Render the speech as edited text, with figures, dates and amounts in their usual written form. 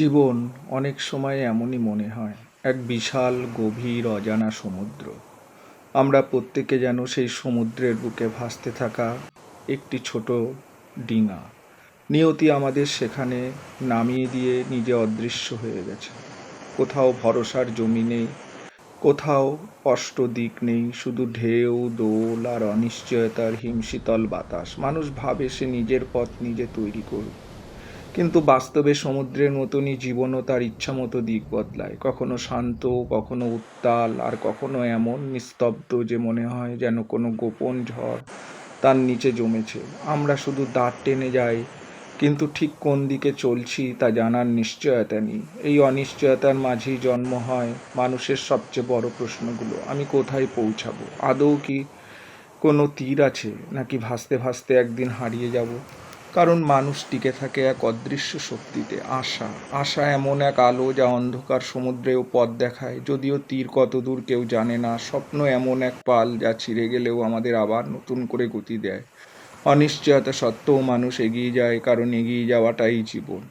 জীবন অনেক সময় এমনই মনে হয়, এক বিশাল গভীর অজানা সমুদ্র। আমরা প্রত্যেকে যেন সেই সমুদ্রের বুকে ভাসতে থাকা একটি ছোট ডিঙা। নিয়তি আমাদের সেখানে নামিয়ে দিয়ে নিজে অদৃশ্য হয়ে গেছে। কোথাও ভরসার জমি নেই, কোথাও স্পষ্ট দিক নেই, শুধু ঢেউ, দোল আর অনিশ্চয়তার হিমশীতল বাতাস। মানুষ ভাবে সে নিজের পথ নিজে তৈরি করবে, কিন্তু বাস্তবে সমুদ্রের মতনই জীবনও তার ইচ্ছামতো দিক বদলায়, কখনো শান্ত, কখনো উত্তাল, আর কখনো এমন নিস্তব্ধ যে মনে হয় যেন কোনো গোপন ঝড় তার নিচে জমেছে। আমরা শুধু দাঁড় টেনে যাই, কিন্তু ঠিক কোন দিকে চলছি তা জানার নিশ্চয়তা নেই। এই অনিশ্চয়তার মাঝেই জন্ম হয় মানুষের সবচেয়ে বড় প্রশ্নগুলো। আমি কোথায় পৌঁছাবো? আদৌ কি কোনো তীর আছে, নাকি ভাসতে ভাসতে একদিন হারিয়ে যাব? কারণ মানুষ টিকে থাকে এক অদৃশ্য শক্তিতে, আশা। আশা এমন এক আলো যা অন্ধকার সমুদ্রেও পথ দেখায়, যদিও তীর কত দূর কেউ জানে না। স্বপ্ন এমন এক পাল যা ছিঁড়ে গেলেও আমাদের আবার নতুন করে গতি দেয়। অনিশ্চয়তা সত্ত্বেও মানুষ এগিয়ে যায়, কারণ এগিয়ে যাওয়াটাই জীবন।